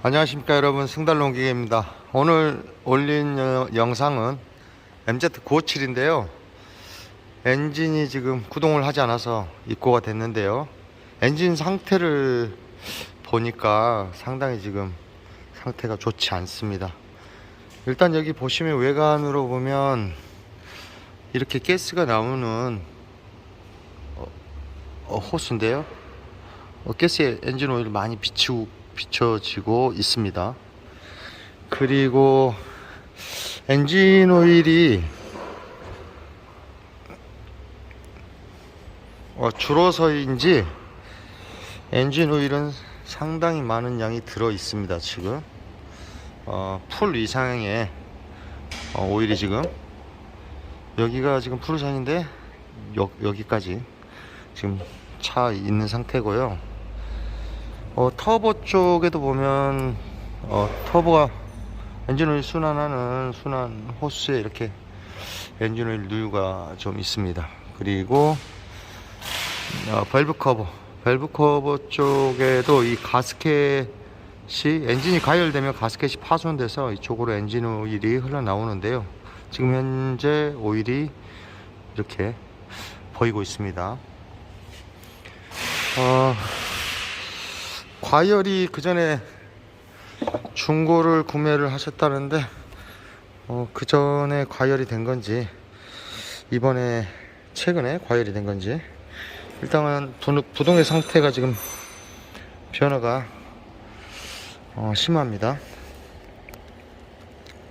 안녕하십니까 여러분, 승달농기계입니다. 오늘 올린 영상은 MZ957인데요 엔진이 지금 구동을 하지 않아서 입고가 됐는데요, 엔진 상태를 보니까 상당히 지금 상태가 좋지 않습니다. 일단 여기 보시면 외관으로 보면 이렇게 가스가 나오는 호스인데요, 가스에 엔진 오일 많이 비춰지고 있습니다. 그리고 엔진 오일이 줄어서인지 엔진 오일은 상당히 많은 양이 들어 있습니다. 지금 풀 이상의 오일이 지금 여기가 지금 풀 이상인데 여기까지 지금 차 있는 상태고요. 터보 쪽에도 보면 터보가 엔진오일 순환하는 순환 호스에 이렇게 엔진오일 누유가 좀 있습니다. 그리고 밸브 커버 쪽에도 이 가스켓이, 엔진이 가열되면 가스켓이 파손돼서 이쪽으로 엔진오일이 흘러나오는데요, 지금 현재 오일이 이렇게 보이고 있습니다. 과열이 그 전에 중고를 구매를 하셨다는데 그 전에 과열이 된 건지 이번에 최근에 과열이 된 건지, 일단은 부동의 상태가 지금 변화가 심합니다.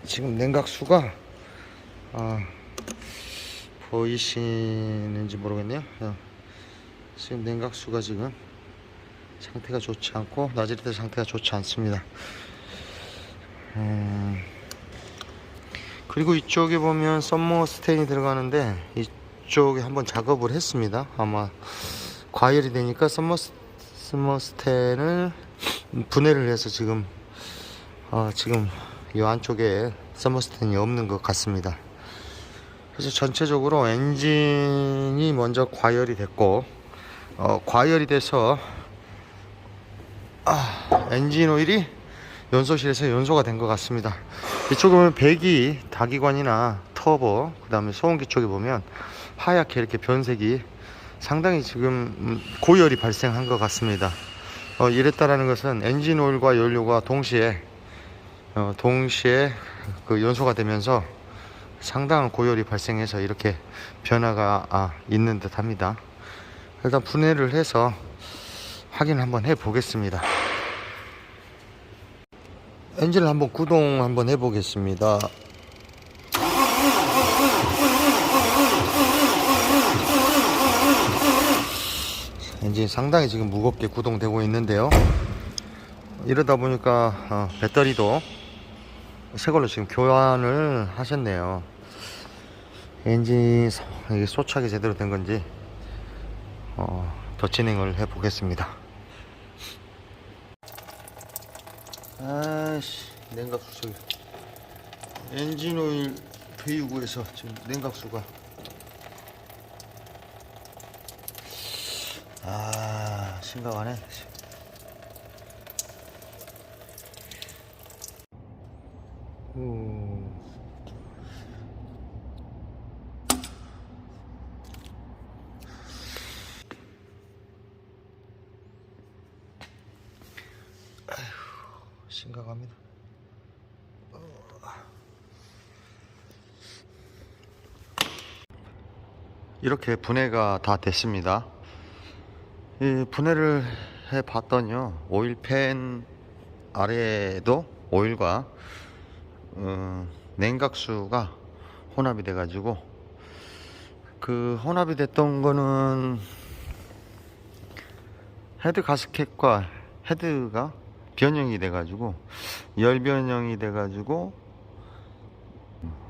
지금 냉각수가 보이시는지 모르겠네요. 지금 냉각수가 지금 상태가 좋지 않고 나즈레드 상태가 좋지 않습니다. 그리고 이쪽에 보면 썸머 스테인이 들어가는데 이쪽에 한번 작업을 했습니다. 아마 과열이 되니까 썸머 스테인을 분해를 해서 지금 이 안쪽에 썸머 스테인이 없는 것 같습니다. 그래서 전체적으로 엔진이 먼저 과열이 됐고 과열이 돼서 엔진 오일이 연소실에서 연소가 된 것 같습니다. 이쪽에 보면 배기, 다기관이나 터보, 그 다음에 소음기 쪽에 보면 하얗게 이렇게 변색이 상당히 지금 고열이 발생한 것 같습니다. 이랬다라는 것은 엔진 오일과 연료가 동시에 그 연소가 되면서 상당한 고열이 발생해서 이렇게 변화가 있는 듯 합니다. 일단 분해를 해서 확인을 한번 해 보겠습니다. 엔진을 한번 구동 한번 해 보겠습니다. 엔진이 상당히 지금 무겁게 구동되고 있는데요, 이러다 보니까 배터리도 새걸로 지금 교환을 하셨네요. 엔진이 소착이 제대로 된 건지 더 진행을 해 보겠습니다. 냉각수 저기 엔진 오일 배유구에서 지금 냉각수가 심각하네. 심각합니다. 이렇게 분해가 다 됐습니다. 이 분해를 해 봤더니요, 오일팬 아래에도 오일과 냉각수가 혼합이 돼 가지고, 그 혼합이 됐던 거는 헤드 가스켓과 헤드가 변형이 돼 가지고, 열 변형이 돼 가지고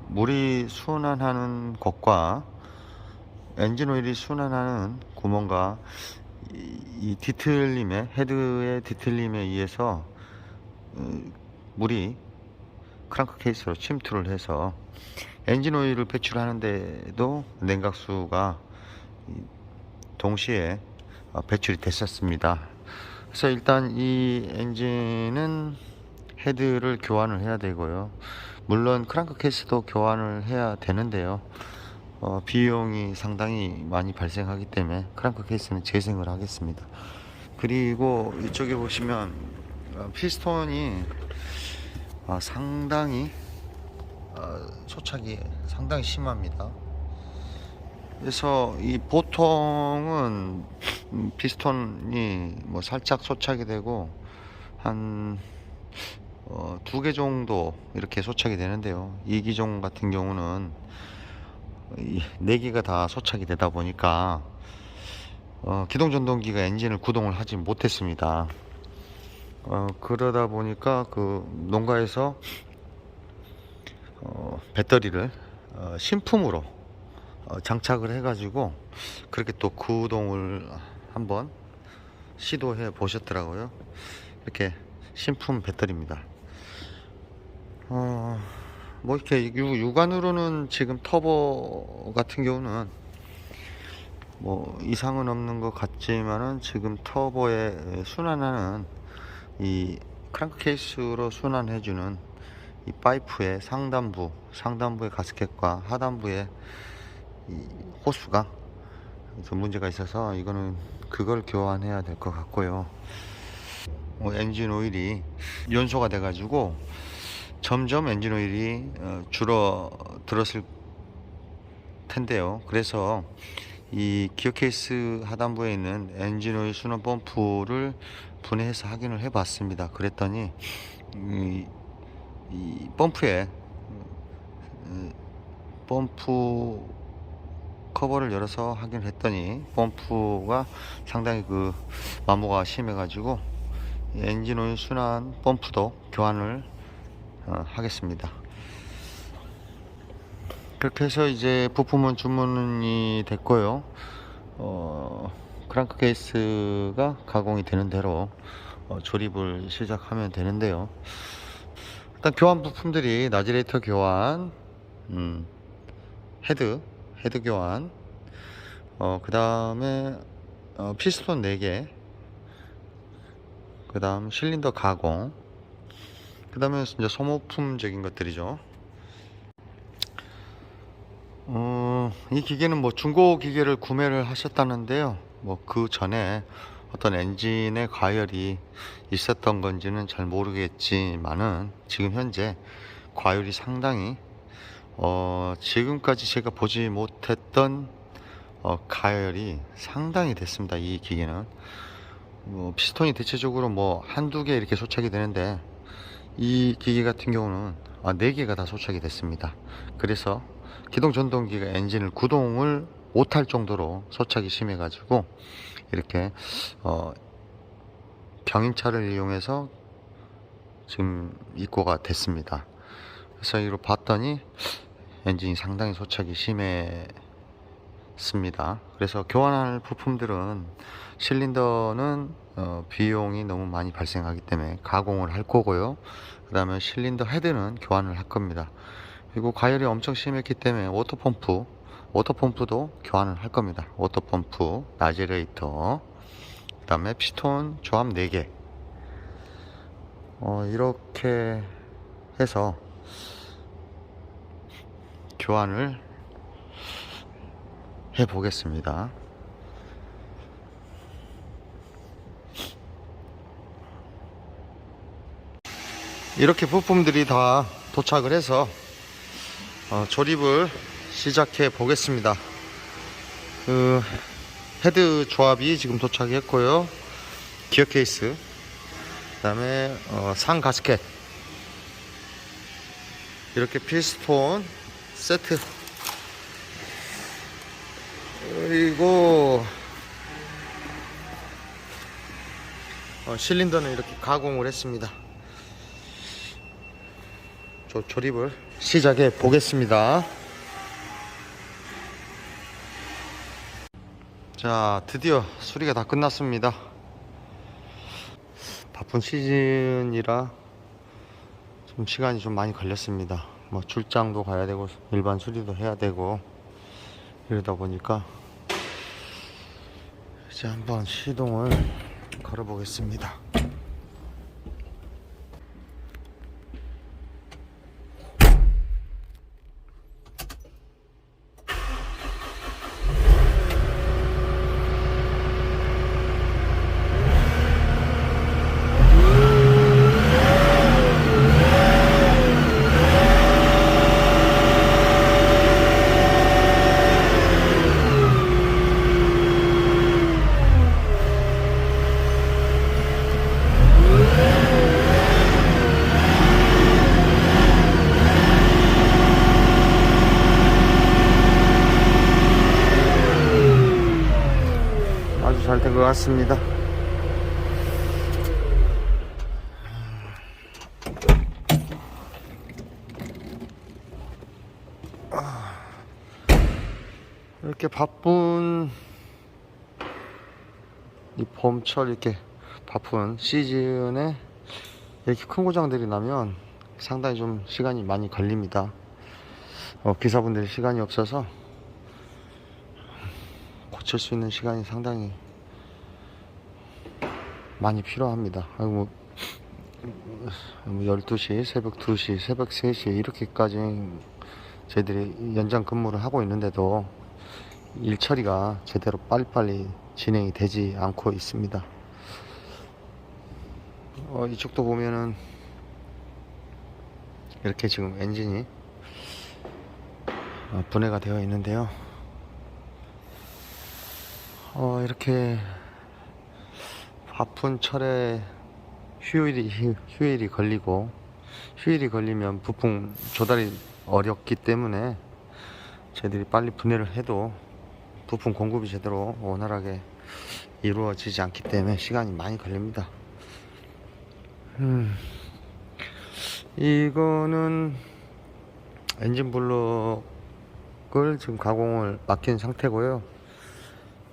물이 순환하는 곳과 엔진 오일이 순환하는 구멍과 이 뒤틀림에, 헤드의 뒤틀림에 의해서 물이 크랑크 케이스로 침투를 해서 엔진 오일을 배출하는데도 냉각수가 동시에 배출이 됐었습니다. 그래서 일단 이 엔진은 헤드를 교환을 해야 되고요. 물론 크랑크 케이스도 교환을 해야 되는데요. 비용이 상당히 많이 발생하기 때문에 크랑크 케이스는 재생을 하겠습니다. 그리고 이쪽에 보시면 피스톤이 상당히 소착이 상당히 심합니다. 그래서 이 보통은 피스톤이 뭐 살짝 소착이 되고 한 2개 정도 이렇게 소착이 되는데요. 이 기종 같은 경우는 4개가 다 소착이 되다 보니까 기동 전동기가 엔진을 구동을 하지 못했습니다. 그러다 보니까 그 농가에서 배터리를 신품으로 장착을 해가지고 그렇게 또 구동을 한번 시도해 보셨더라고요. 이렇게 신품 배터리입니다. 뭐 이렇게 육안으로는 지금 터보 같은 경우는 뭐 이상은 없는 것 같지만은 지금 터보에 순환하는 이 크랑크 케이스로 순환해주는 이 파이프의 상단부의 가스켓과 하단부의 이 호스가 좀 문제가 있어서 이거는 그걸 교환해야 될 것 같고요. 엔진 오일이 연소가 돼 가지고 점점 엔진 오일이 줄어들었을 텐데요. 그래서 이 기어 케이스 하단부에 있는 엔진 오일 순환 펌프를 분해해서 확인을 해 봤습니다. 그랬더니 이 펌프에 펌프 커버를 열어서 확인을 했더니 펌프가 상당히 그 마모가 심해 가지고 엔진 오일 순환 펌프도 교환을 하겠습니다. 그렇게 해서 이제 부품은 주문이 됐고요. 크랑크 케이스가 가공이 되는 대로 조립을 시작하면 되는데요. 일단 교환 부품들이 나지레이터 교환, 헤드 교환, 그 다음에 피스톤 4개, 그 다음 실린더 가공, 그 다음에 이제 소모품적인 것들이죠. 이 기계는 뭐 중고 기계를 구매를 하셨다는데요. 뭐 그 전에 어떤 엔진의 과열이 있었던 건지는 잘 모르겠지만은 지금 현재 과열이 상당히 지금까지 제가 보지 못했던 가열이 상당히 됐습니다. 이 기계는 피스톤이 대체적으로 뭐 한두 개 이렇게 소착이 되는데 이 기계 같은 경우는 4개가 다 소착이 됐습니다. 그래서 기동 전동기가 엔진을 구동을 못할 정도로 소착이 심해 가지고 이렇게 병인차를 이용해서 지금 입고가 됐습니다. 그래서 이로 봤더니 엔진이 상당히 소착이 심했습니다. 그래서 교환할 부품들은 실린더는 비용이 너무 많이 발생하기 때문에 가공을 할 거고요. 그 다음에 실린더 헤드는 교환을 할 겁니다. 그리고 가열이 엄청 심했기 때문에 워터펌프도 교환을 할 겁니다. 워터펌프, 나지레이터, 그 다음에 피스톤 조합 4개. 이렇게 해서 교환을 해 보겠습니다. 이렇게 부품들이 다 도착을 해서 조립을 시작해 보겠습니다. 그 헤드 조합이 지금 도착했고요. 기어 케이스, 그 다음에 상 가스켓, 이렇게 피스톤 세트, 그리고 실린더는 이렇게 가공을 했습니다. 조립을 시작해 보겠습니다. 자, 드디어 수리가 다 끝났습니다. 바쁜 시즌이라 좀 시간이 좀 많이 걸렸습니다. 뭐 출장도 가야 되고 일반 수리도 해야 되고 이러다 보니까 이제 한번 시동을 걸어 보겠습니다. 들어왔습니다. 이렇게 바쁜 이 봄철 이렇게 바쁜 시즌에 이렇게 큰 고장들이 나면 상당히 좀 시간이 많이 걸립니다. 기사분들이 시간이 없어서 고칠 수 있는 시간이 상당히 많이 필요합니다. 뭐 12시, 새벽 2시, 새벽 3시 이렇게까지 저희들이 연장 근무를 하고 있는데도 일 처리가 제대로 빨리빨리 진행이 되지 않고 있습니다. 이쪽도 보면은 이렇게 지금 엔진이 분해가 되어 있는데요. 이렇게 바쁜 철에 휴일이 걸리고, 휴일이 걸리면 부품 조달이 어렵기 때문에 저희들이 빨리 분해를 해도 부품 공급이 제대로 원활하게 이루어지지 않기 때문에 시간이 많이 걸립니다. 이거는 엔진 블록을 지금 가공을 맡긴 상태고요.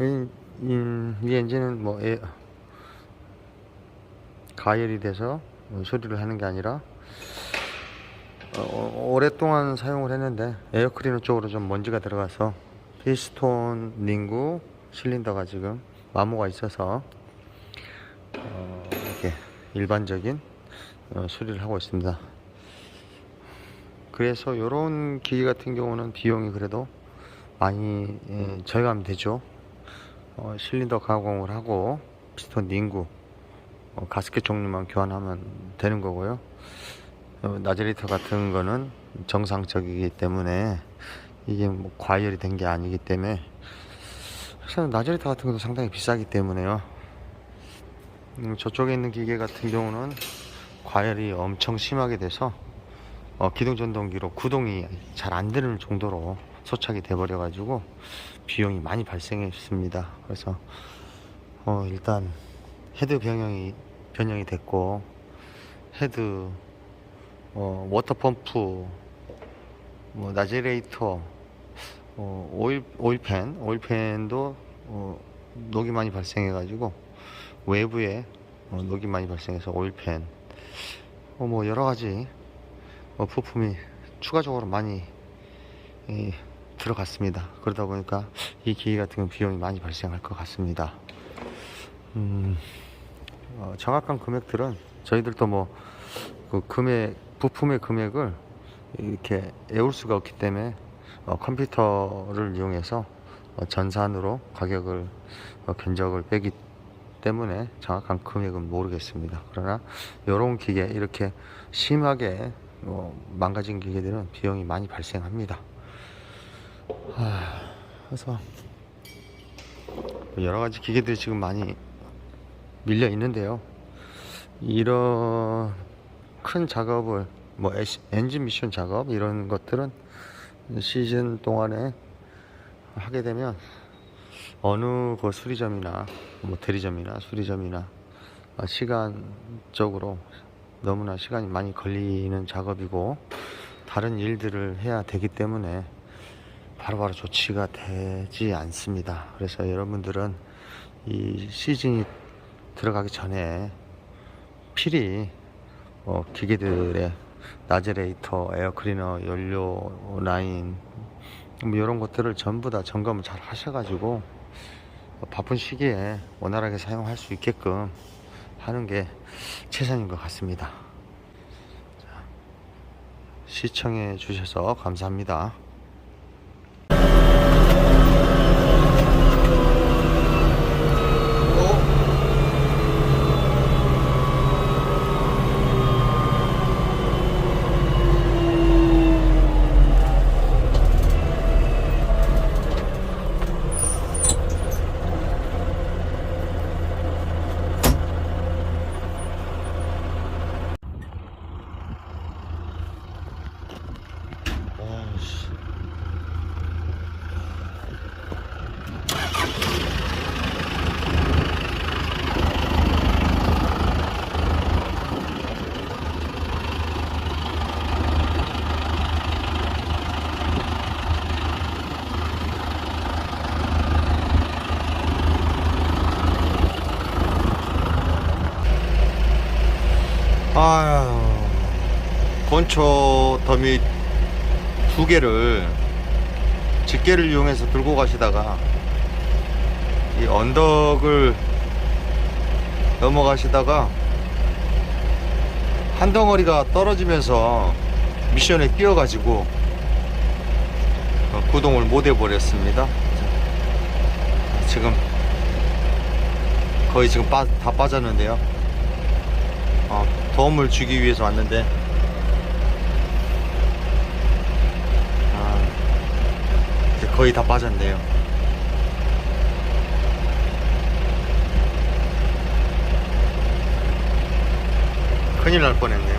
이 엔진은 뭐 가열이 돼서 수리를 하는 게 아니라 오랫동안 사용을 했는데 에어클리너 쪽으로 좀 먼지가 들어가서 피스톤, 링구, 실린더가 지금 마모가 있어서 이렇게 일반적인 수리를 하고 있습니다. 그래서 이런 기계 같은 경우는 비용이 그래도 많이 절감이 되죠. 실린더 가공을 하고 피스톤, 링구, 가스켓 종류만 교환하면 되는 거고요. 나젤레이터 같은 거는 정상적이기 때문에 이게 뭐 과열이 된 게 아니기 때문에, 그래서 나젤레이터 같은 것도 상당히 비싸기 때문에요. 저쪽에 있는 기계 같은 경우는 과열이 엄청 심하게 돼서 기동전동기로 구동이 잘 안 되는 정도로 소착이 돼 버려 가지고 비용이 많이 발생했습니다. 그래서 일단 헤드 변형이 됐고, 헤드, 워터펌프, 뭐 나젤레이터, 오일팬도 녹이 많이 발생해 가지고 외부에 녹이 많이 발생해서 오일팬, 뭐 여러 가지 부품이 추가적으로 많이 들어갔습니다. 그러다 보니까 이 기계 같은 경우 비용이 많이 발생할 것 같습니다. 정확한 금액들은 저희들도 뭐 그 부품의 금액을 이렇게 외울 수가 없기 때문에 컴퓨터를 이용해서 전산으로 가격을 견적을 빼기 때문에 정확한 금액은 모르겠습니다. 그러나 이런 기계, 이렇게 심하게 망가진 기계들은 비용이 많이 발생합니다. 그래서 여러 가지 기계들이 지금 많이 밀려 있는데요. 이런 큰 작업을, 뭐 엔진 미션 작업 이런 것들은 시즌 동안에 하게 되면 어느 그 수리점이나 뭐 대리점이나 수리점이나 시간적으로 너무나 시간이 많이 걸리는 작업이고, 다른 일들을 해야 되기 때문에 바로바로 조치가 되지 않습니다. 그래서 여러분들은 이 시즌이 들어가기 전에 필히 기계들의 나젤레이터, 에어클리너, 연료 라인, 뭐 이런 것들을 전부 다 점검을 잘 하셔가지고 바쁜 시기에 원활하게 사용할 수 있게끔 하는 게 최선인 것 같습니다. 시청해 주셔서 감사합니다. 아유, 건초 더미 2개를 집게를 이용해서 들고 가시다가 이 언덕을 넘어가시다가 한 덩어리가 떨어지면서 미션에 끼어가지고 구동을 못 해버렸습니다. 지금 거의 지금 다 빠졌는데요. 도움을 주기 위해서 왔는데 이제 거의 다 빠졌네요. 큰일 날 뻔했네.